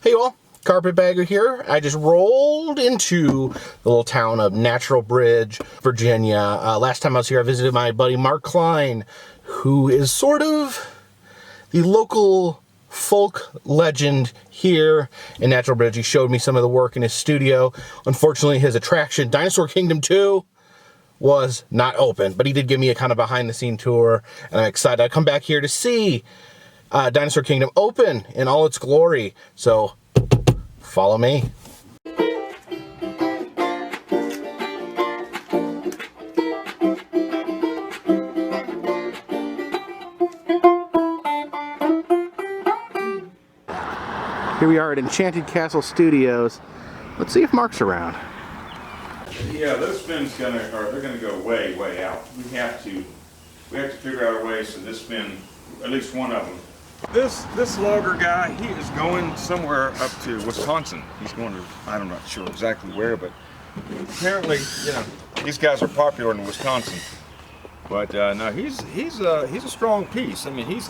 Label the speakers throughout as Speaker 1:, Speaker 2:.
Speaker 1: Hey all, Carpetbagger here. I just rolled into the little town of Natural Bridge, Virginia. Last time I was here, I visited my buddy Mark Klein, who is sort of the local folk legend here in Natural Bridge. He showed me some of the work in his studio. Unfortunately, his attraction, Dinosaur Kingdom 2, was not open, but he did give me a kind of behind-the-scene tour, and I'm excited. I come back here to see Dinosaur Kingdom open in all its glory. So follow me. Here we are at Enchanted Castle Studios. Let's see if Mark's around.
Speaker 2: Yeah, those fins they're gonna go way, way out. We have to figure out a way so this fin, at least one of them. This logger guy, he is going somewhere up to Wisconsin. He's going to, I'm not sure exactly where, but apparently, you know, these guys are popular in Wisconsin. But no, he's a strong piece. I mean, he's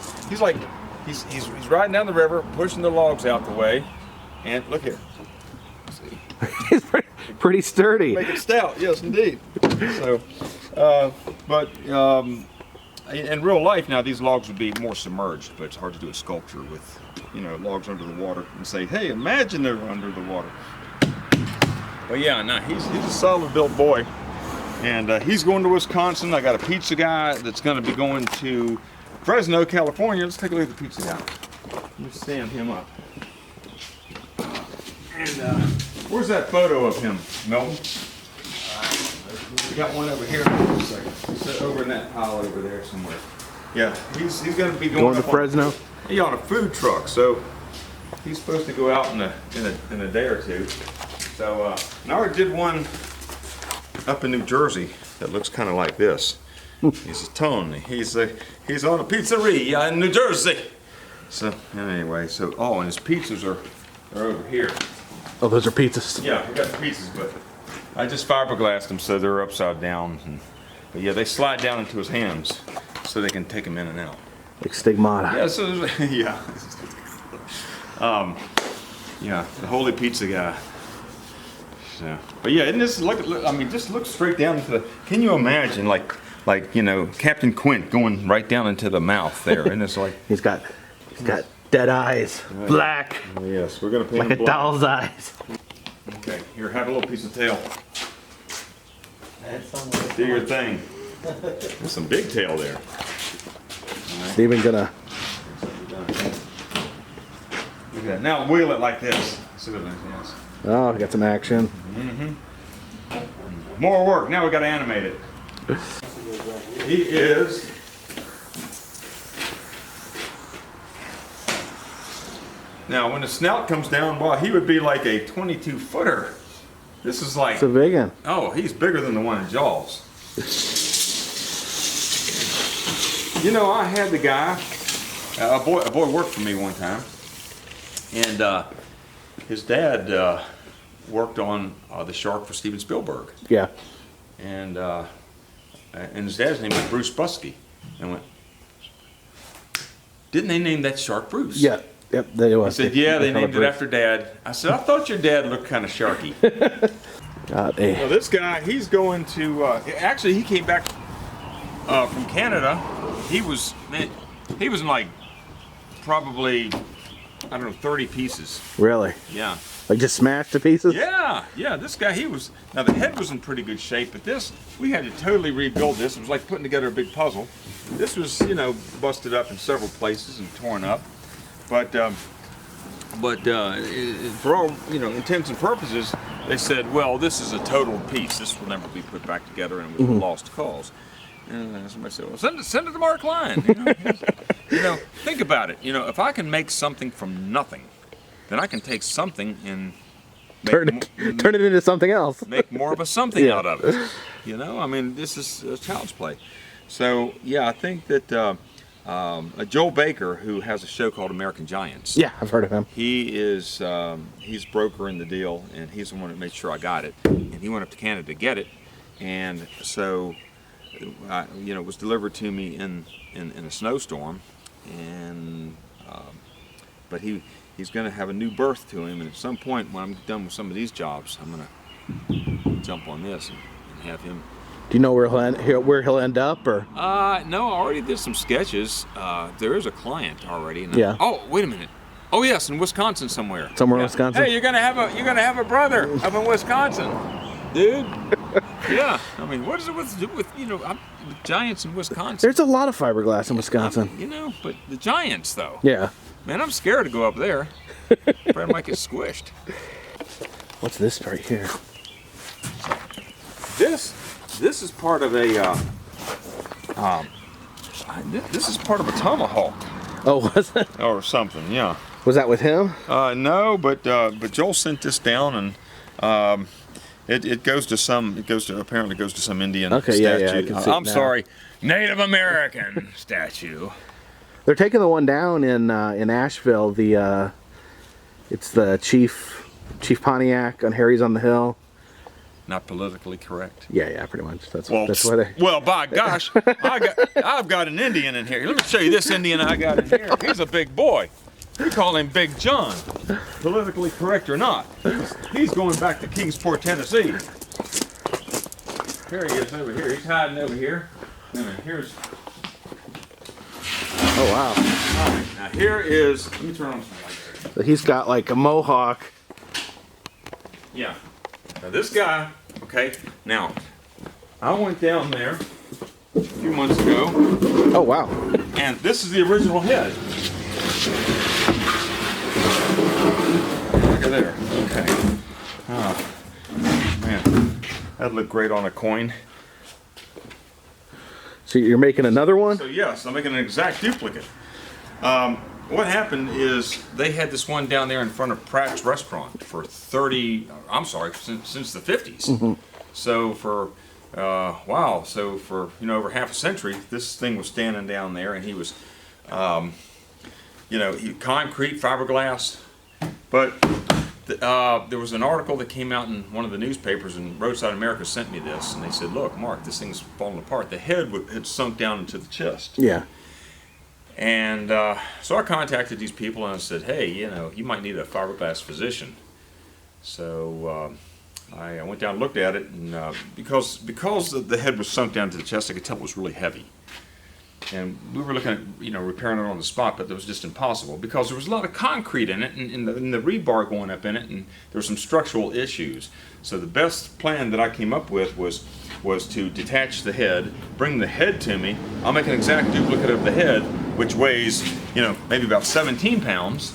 Speaker 2: riding down the river, pushing the logs out the way, and look here. See.
Speaker 1: He's pretty sturdy.
Speaker 2: Make it stout, yes, indeed. So, in real life now, these logs would be more submerged, but it's hard to do a sculpture with, you know, logs under the water and say, hey, imagine they're under the water. But yeah, no, he's a solid built boy, and he's going to Wisconsin. I got a pizza guy that's going to be going to Fresno, California. Let's take a look at the pizza guy. Let me stand him up. And where's that photo of him, Melvin? We got one over here. It's over in that pile over there somewhere. Yeah, he's going to be going
Speaker 1: to Fresno.
Speaker 2: On a food truck, so he's supposed to go out in a day or two. So I already did one up in New Jersey that looks kind of like this. He's a Tony. He's on a pizzeria in New Jersey. So anyway, and his pizzas are over here.
Speaker 1: Oh, those are pizzas.
Speaker 2: Yeah, we got the pizzas, but I just fiberglassed them so they're upside down. But yeah, they slide down into his hands so they can take them in and out.
Speaker 1: Like stigmata.
Speaker 2: Yeah, so yeah. Yeah, the holy pizza guy. So, but yeah, isn't this look? I mean, just look straight down into the. Can you imagine, like you know, Captain Quint going right down into the mouth there, and it's like
Speaker 1: he's got dead eyes, right. Black.
Speaker 2: Oh, yes, we're gonna paint
Speaker 1: like a doll's eyes.
Speaker 2: Okay, here, have a little piece of tail. Do your thing. There's some big tail there. Right.
Speaker 1: Steven's gonna.
Speaker 2: Look at that. Now wheel it like this. Yes.
Speaker 1: Oh, got some action.
Speaker 2: Mm-hmm. More work. Now we got to animate it. He is. Now, when the snout comes down, well, he would be like a 22-footer. This is like.
Speaker 1: It's a big one.
Speaker 2: Oh, he's bigger than the one in Jaws. You know, I had the guy. A boy worked for me one time, and his dad worked on the shark for Steven Spielberg.
Speaker 1: Yeah.
Speaker 2: And his dad's name was Bruce Buskey. And I went, didn't they name that shark Bruce?
Speaker 1: Yeah. Yep, they was.
Speaker 2: He said, yeah, they named it after Dad. I said, I thought your dad looked kind of sharky.
Speaker 1: God,
Speaker 2: well, this guy, he's going to, actually he came back from Canada. He was in like probably, I don't know, 30 pieces.
Speaker 1: Really?
Speaker 2: Yeah.
Speaker 1: Like just smashed to pieces?
Speaker 2: Yeah, this guy, now the head was in pretty good shape, but this, we had to totally rebuild this. It was like putting together a big puzzle. This was, you know, busted up in several places and torn up. But for all, you know, intents and purposes, they said, well, this is a total piece. This will never be put back together and it was a lost cause. And somebody said, well, send it to Mark Klein. You know, think about it. You know, if I can make something from nothing, then I can take something and
Speaker 1: turn it into something else.
Speaker 2: Make more of a something out of it. You know, I mean, this is a child's play. So, yeah, I think that Joel Baker, who has a show called American Giants.
Speaker 1: Yeah, I've heard of him.
Speaker 2: He is, he's brokering the deal, and he's the one that made sure I got it. And he went up to Canada to get it. And so, you know, it was delivered to me in a snowstorm. And, but he he's going to have a new birth to him, and at some point when I'm done with some of these jobs, I'm going to jump on this and have him.
Speaker 1: Do you know where he'll end up, or?
Speaker 2: No, I already did some sketches. There is a client already.
Speaker 1: Yeah.
Speaker 2: Oh, wait a minute. Oh yes, in Wisconsin somewhere.
Speaker 1: Somewhere in Wisconsin.
Speaker 2: Hey, you're gonna have a brother up in Wisconsin, dude. Yeah. I mean, what is it with giants in Wisconsin?
Speaker 1: There's a lot of fiberglass in Wisconsin.
Speaker 2: But the giants though.
Speaker 1: Yeah.
Speaker 2: Man, I'm scared to go up there. Afraid I might get squished.
Speaker 1: What's this right here?
Speaker 2: This is part of a this is part of a tomahawk.
Speaker 1: Oh, was it?
Speaker 2: Or something, yeah.
Speaker 1: Was that with him?
Speaker 2: No, but Joel sent this down, and it goes to some Indian
Speaker 1: Okay,
Speaker 2: statue.
Speaker 1: yeah, I can see it
Speaker 2: I'm
Speaker 1: now.
Speaker 2: sorry, Native American statue.
Speaker 1: They're taking the one down in Asheville. It's the Chief Pontiac on Harry's on the Hill.
Speaker 2: Not politically correct.
Speaker 1: Yeah, pretty much. That's why they.
Speaker 2: Well, by gosh, I've got an Indian in here. Let me show you this Indian I got in here. He's a big boy. We call him Big John. Politically correct or not, he's going back to Kingsport, Tennessee. Here he is over here. He's hiding over here. And here's.
Speaker 1: Oh wow.
Speaker 2: All right, now here is. Let me turn on some lights.
Speaker 1: So he's got like a mohawk.
Speaker 2: Yeah. Now this guy, okay, now, I went down there a few months ago.
Speaker 1: Oh, wow.
Speaker 2: And this is the original head. Look at there. Okay. Oh, man. That'd look great on a coin.
Speaker 1: So you're making another one?
Speaker 2: So yes, I'm making an exact duplicate. What happened is they had this one down there in front of Pratt's restaurant for since the 50s.
Speaker 1: Mm-hmm.
Speaker 2: So for over half a century, this thing was standing down there, and he was, concrete, fiberglass. But there was an article that came out in one of the newspapers, and Roadside America sent me this, and they said, "Look, Mark, this thing's falling apart. The head had sunk down into the chest."
Speaker 1: Yeah.
Speaker 2: And so I contacted these people and I said, "Hey, you might need a fiberglass physician." So I went down and looked at it, and because the head was sunk down to the chest, I could tell it was really heavy. And we were looking at repairing it on the spot, but that was just impossible because there was a lot of concrete in it, and the rebar going up in it, and there were some structural issues. So the best plan that I came up with was to detach the head, bring the head to me. I'll make an exact duplicate of the head, which weighs, maybe about 17 pounds,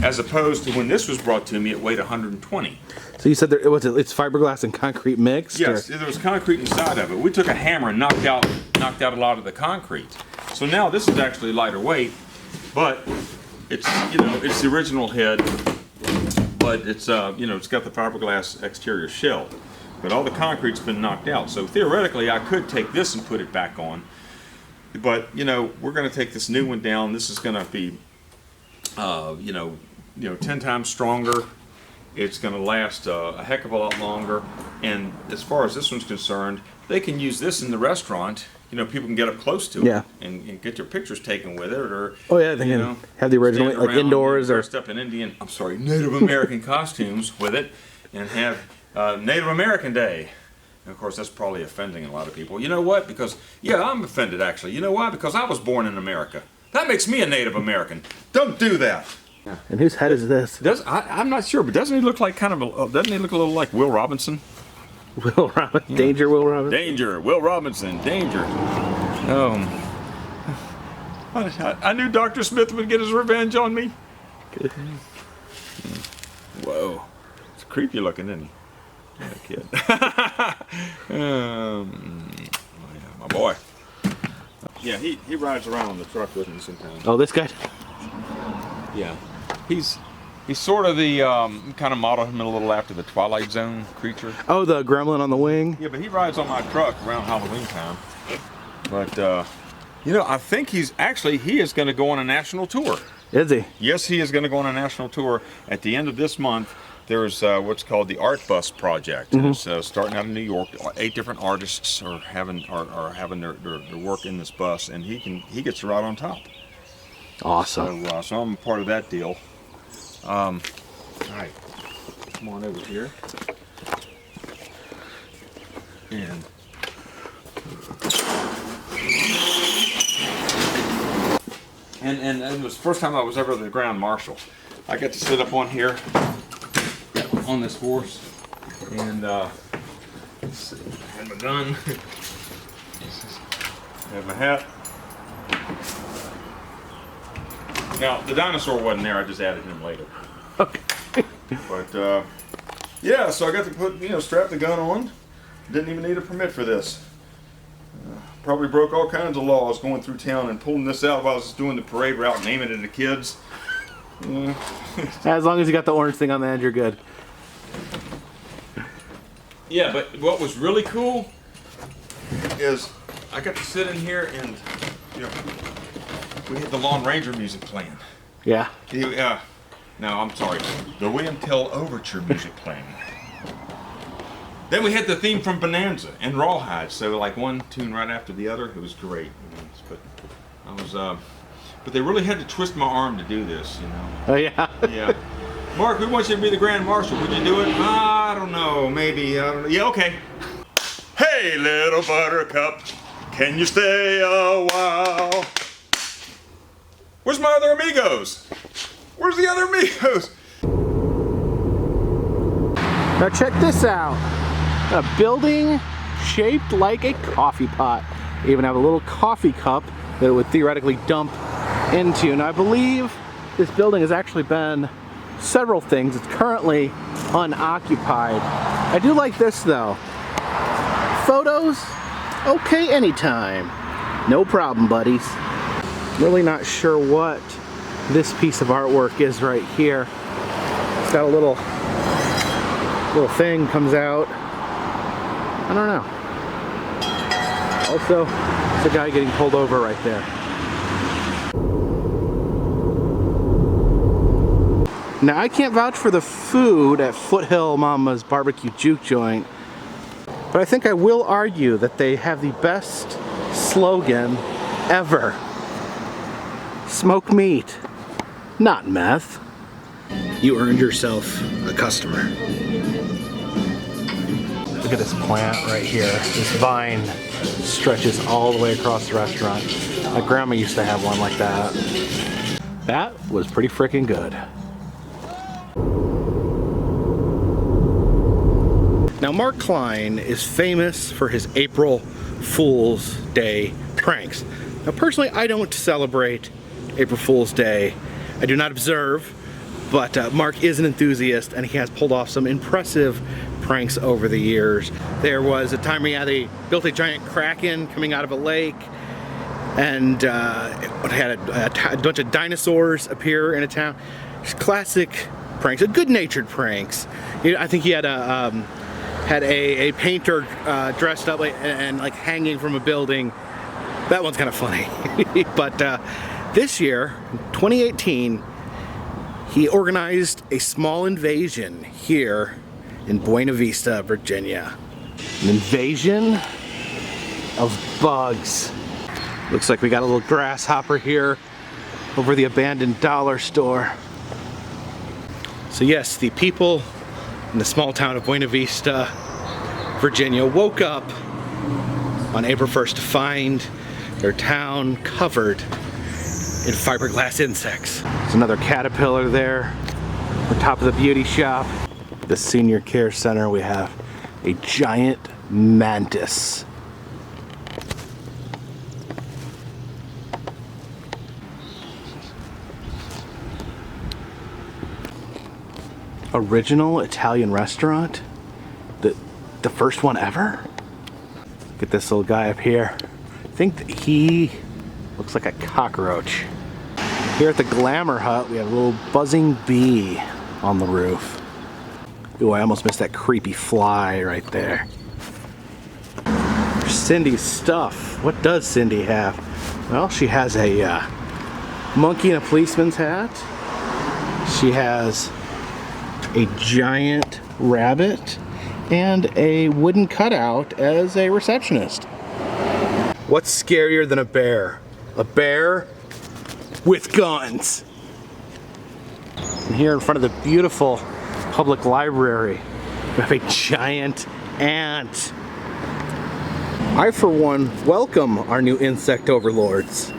Speaker 2: as opposed to when this was brought to me, it weighed 120.
Speaker 1: So you said it's fiberglass and concrete mixed?
Speaker 2: Yes, there was concrete inside of it. We took a hammer and knocked out a lot of the concrete. So now this is actually lighter weight, but it's it's the original head, but it's it's got the fiberglass exterior shell. But all the concrete's been knocked out. So theoretically, I could take this and put it back on. But we're going to take this new one down. This is going to be 10 times stronger. It's going to last a heck of a lot longer. And as far as this one's concerned, they can use this in the restaurant. People can get up close to it and get their pictures taken with it. Or
Speaker 1: they can have the original like indoors or
Speaker 2: dressed up in Native American costumes with it, and have Native American Day. And of course, that's probably offending a lot of people. You know what? Because I'm offended actually. You know why? Because I was born in America. That makes me a Native American. Don't do that.
Speaker 1: And whose head is this?
Speaker 2: I'm not sure, but doesn't he look like doesn't he look a little like Will Robinson?
Speaker 1: Will Robinson? Danger, Will Robinson?
Speaker 2: Danger, Will Robinson, danger. I knew Dr. Smith would get his revenge on me. Whoa. It's creepy looking, isn't he? That kid. My boy. Yeah, he rides around on the truck with me sometimes.
Speaker 1: Oh, this guy?
Speaker 2: Yeah. He's sort of the, kind of model him a little after the Twilight Zone creature.
Speaker 1: Oh, the gremlin on the wing?
Speaker 2: Yeah, but he rides on my truck around Halloween time. But, I think he is going to go on a national tour.
Speaker 1: Is he?
Speaker 2: Yes, he is going to go on a national tour. At the end of this month, there's what's called the Art Bus Project.
Speaker 1: Mm-hmm.
Speaker 2: It's starting out in New York. 8 different artists are having their work in this bus, and he gets to ride on top.
Speaker 1: Awesome.
Speaker 2: So I'm a part of that deal. All right, come on over here. And it was the first time I was ever the ground marshal. I got to sit up on here on this horse, and let's see, I had my gun, I have my hat. Now the dinosaur wasn't there; I just added him later.
Speaker 1: Okay.
Speaker 2: But yeah, so I got to put, strap the gun on. Didn't even need a permit for this. Probably broke all kinds of laws going through town and pulling this out while I was doing the parade route and aiming it at the kids.
Speaker 1: As long as you got the orange thing on the end, you're good.
Speaker 2: Yeah, but what was really cool is I got to sit in here and, we had the Lone Ranger music playing.
Speaker 1: Yeah.
Speaker 2: No, I'm sorry, the William Tell Overture music playing. Then we had the theme from Bonanza and Rawhide, so like one tune right after the other. It was great. But they really had to twist my arm to do this,
Speaker 1: Oh yeah.
Speaker 2: Yeah. Mark, we want you to be the Grand Marshal. Would you do it? I don't know. Maybe. I don't know. Yeah, okay. Hey, little buttercup, can you stay a while? Where's my other amigos? Where's the other amigos?
Speaker 1: Now check this out. A building shaped like a coffee pot. They even have a little coffee cup that it would theoretically dump into. And I believe this building has actually been several things. It's currently unoccupied. I do like this though. Photos? Okay, anytime. No problem, buddies. Really not sure what this piece of artwork is right here. It's got a little thing comes out. I don't know. Also, it's a guy getting pulled over right there. Now, I can't vouch for the food at Foothill Mama's Barbecue Juke Joint, but I think I will argue that they have the best slogan ever. Smoke meat, not meth. You earned yourself a customer. Look at this plant right here. This vine stretches all the way across the restaurant. My grandma used to have one like that. That was pretty freaking good. Now, Mark Klein is famous for his April Fool's Day pranks. Now, personally, I don't celebrate April Fool's Day. I do not observe, but Mark is an enthusiast and he has pulled off some impressive pranks over the years. There was a time where they built a giant kraken coming out of a lake, and it had a bunch of dinosaurs appear in a town. Just classic pranks, good-natured pranks. I think he had a painter dressed up and like hanging from a building. That one's kind of funny. But this year, 2018, he organized a small invasion here in Buena Vista, Virginia. An invasion of bugs. Looks like we got a little grasshopper here over the abandoned dollar store. So yes, the people in the small town of Buena Vista, Virginia woke up on April 1st to find their town covered in fiberglass insects. There's another caterpillar there on top of the beauty shop. The senior care center, we have a giant mantis. Original Italian restaurant? The first one ever? Look at this little guy up here. I think that he looks like a cockroach. Here at the Glamour Hut, we have a little buzzing bee on the roof. Ooh, I almost missed that creepy fly right there. Cindy's stuff. What does Cindy have? Well, she has a monkey in a policeman's hat. She has a giant rabbit and a wooden cutout as a receptionist. What's scarier than a bear? A bear with guns. And here in front of the beautiful public library, we have a giant ant. I, for one, welcome our new insect overlords.